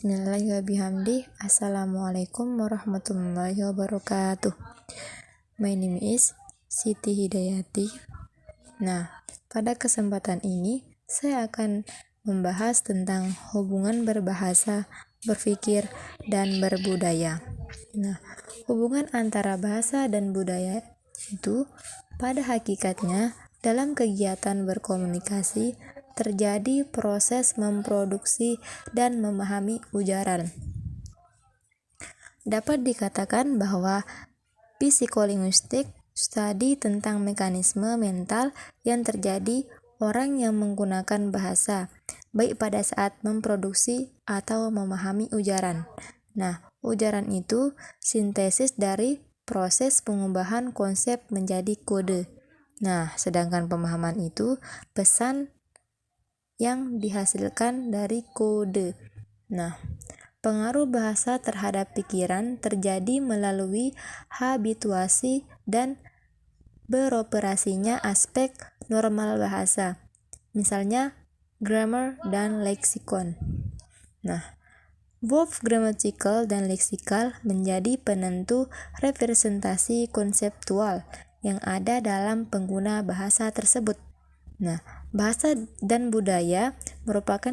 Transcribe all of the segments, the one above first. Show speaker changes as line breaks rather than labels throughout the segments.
Bismillahirrahmanirrahim. Assalamualaikum warahmatullahi wabarakatuh. My name is Siti Hidayati. Nah, pada kesempatan ini saya akan membahas tentang hubungan berbahasa, berpikir, dan berbudaya. Nah, hubungan antara bahasa dan budaya itu pada hakikatnya dalam kegiatan berkomunikasi terjadi proses memproduksi dan memahami ujaran. Dapat dikatakan bahwa psikolinguistik studi tentang mekanisme mental yang terjadi orang yang menggunakan bahasa, baik pada saat memproduksi atau memahami ujaran. Nah, ujaran itu sintesis dari proses pengubahan konsep menjadi kode. Nah, sedangkan pemahaman itu pesan yang dihasilkan dari kode. Nah, pengaruh bahasa terhadap pikiran terjadi melalui habituasi dan beroperasinya aspek normal bahasa, misalnya grammar dan leksikon. Nah, both grammatical dan leksikal menjadi penentu representasi konseptual yang ada dalam pengguna bahasa tersebut. Nah, bahasa dan budaya merupakan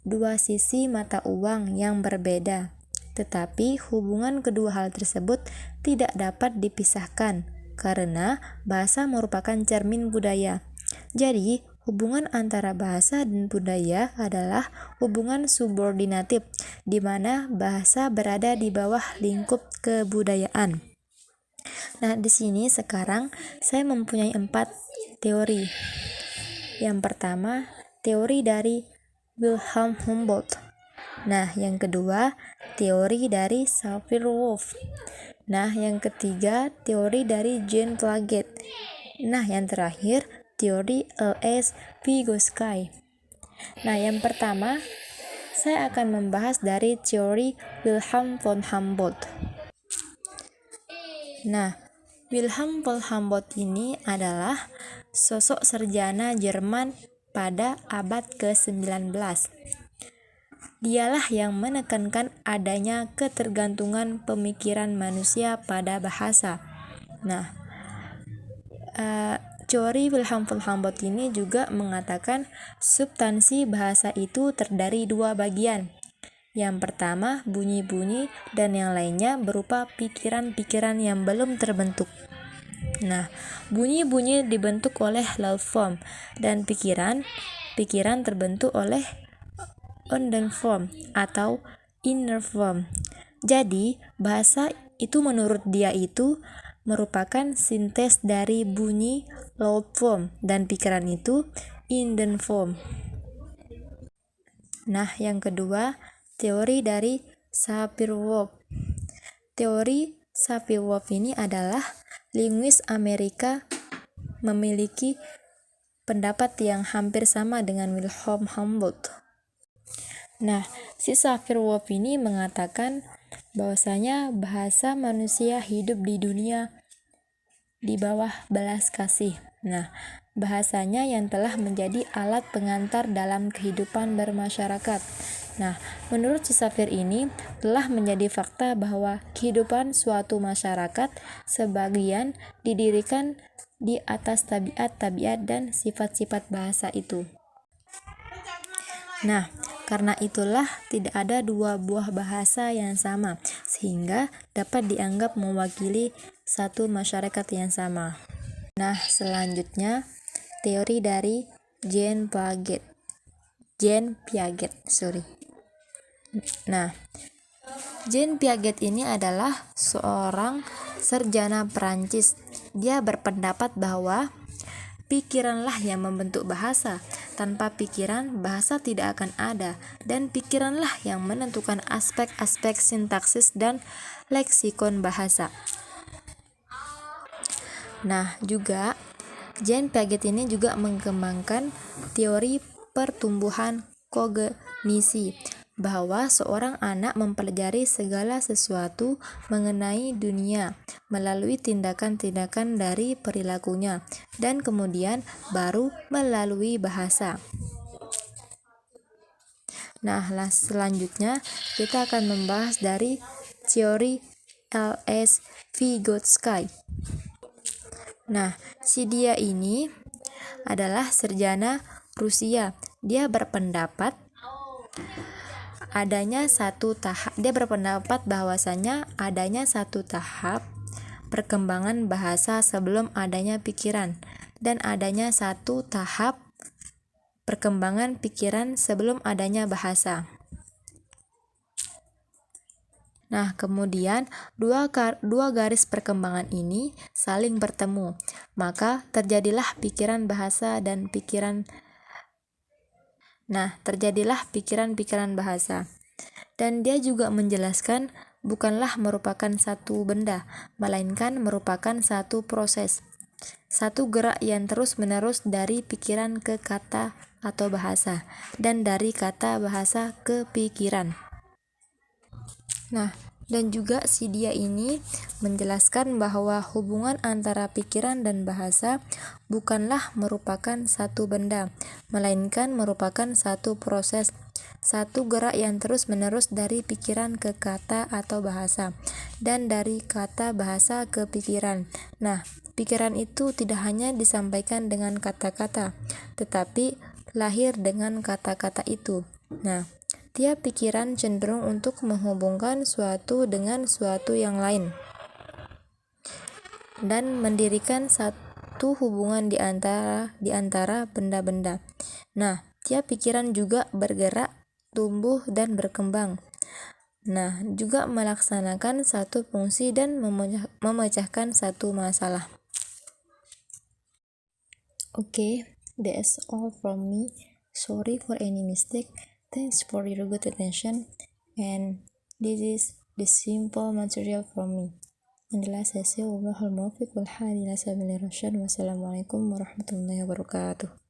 dua sisi mata uang yang berbeda, tetapi hubungan kedua hal tersebut tidak dapat dipisahkan karena bahasa merupakan cermin budaya. Jadi, hubungan antara bahasa dan budaya adalah hubungan subordinatif, di mana bahasa berada di bawah lingkup kebudayaan. Nah, di sini sekarang saya mempunyai 4 teori. Yang pertama, teori dari Wilhelm Humboldt. Nah, yang kedua, teori dari Sapir-Whorf. Nah, yang ketiga, teori dari Jean Piaget. Nah, yang terakhir, teori L.S. Vygotsky. Nah, yang pertama, saya akan membahas dari teori Wilhelm von Humboldt. Nah, Wilhelm von Humboldt ini adalah sosok sarjana Jerman pada abad ke-19. Dialah yang menekankan adanya ketergantungan pemikiran manusia pada bahasa. Nah, teori Wilhelm von Humboldt ini juga mengatakan substansi bahasa itu terdiri 2 bagian. Yang pertama bunyi-bunyi dan yang lainnya berupa pikiran-pikiran yang belum terbentuk. Nah, bunyi-bunyi dibentuk oleh loud form dan pikiran terbentuk oleh onden form atau inner form. Jadi, bahasa itu menurut dia itu merupakan sintes dari bunyi loud form dan pikiran itu inden form. Nah, yang kedua, teori dari Sapir-Whorf. Teori Sapir-Whorf ini adalah linguis Amerika memiliki pendapat yang hampir sama dengan Wilhelm Humboldt. Nah, si Sapir-Whorf ini mengatakan bahwasanya bahasa manusia hidup di dunia di bawah belas kasih. Nah, bahasanya yang telah menjadi alat pengantar dalam kehidupan bermasyarakat. Nah, menurut si Sapir ini telah menjadi fakta bahwa kehidupan suatu masyarakat sebagian didirikan di atas tabiat-tabiat dan sifat-sifat bahasa itu. Nah, karena itulah tidak ada 2 buah bahasa yang sama, sehingga dapat dianggap mewakili satu masyarakat yang sama. Nah, selanjutnya teori dari Jean Piaget. Nah, Jean Piaget ini adalah seorang sarjana Perancis. Dia berpendapat bahwa pikiranlah yang membentuk bahasa. Tanpa pikiran, bahasa tidak akan ada. Dan pikiranlah yang menentukan aspek-aspek sintaksis dan leksikon bahasa. Nah, juga Jean Piaget ini juga mengembangkan teori pertumbuhan kognisi, bahwa seorang anak mempelajari segala sesuatu mengenai dunia melalui tindakan-tindakan dari perilakunya dan kemudian baru melalui bahasa. Nah, selanjutnya kita akan membahas dari teori L.S. Vygotsky. Nah, si dia ini adalah sarjana Rusia. Dia berpendapat bahwasanya adanya satu tahap perkembangan bahasa sebelum adanya pikiran, dan adanya satu tahap perkembangan pikiran sebelum adanya bahasa. Nah, kemudian dua garis perkembangan ini saling bertemu, maka terjadilah pikiran bahasa dan pikiran. Nah, terjadilah pikiran-pikiran bahasa. Dan dia juga menjelaskan bukanlah merupakan satu benda, melainkan merupakan satu proses, satu gerak yang terus-menerus dari pikiran ke kata atau bahasa, dan dari kata bahasa ke pikiran. Nah, dan juga si dia ini menjelaskan bahwa hubungan antara pikiran dan bahasa bukanlah merupakan satu benda, melainkan merupakan satu proses, satu gerak yang terus-menerus dari pikiran ke kata atau bahasa, dan dari kata bahasa ke pikiran. Nah, pikiran itu tidak hanya disampaikan dengan kata-kata, tetapi lahir dengan kata-kata itu. Nah, tiap pikiran cenderung untuk menghubungkan suatu dengan suatu yang lain dan mendirikan satu hubungan di antara benda-benda. Nah, tiap pikiran juga bergerak, tumbuh dan berkembang. Nah, juga melaksanakan satu fungsi dan memecahkan satu masalah. Okay, that's all from me. Sorry for any mistake. Thanks for your good attention, and this is the simple material from me. And the last I say, wallahul muwaffiq wal hadi ila sabilir rasyad. Wassalamualaikum warahmatullahi wabarakatuh.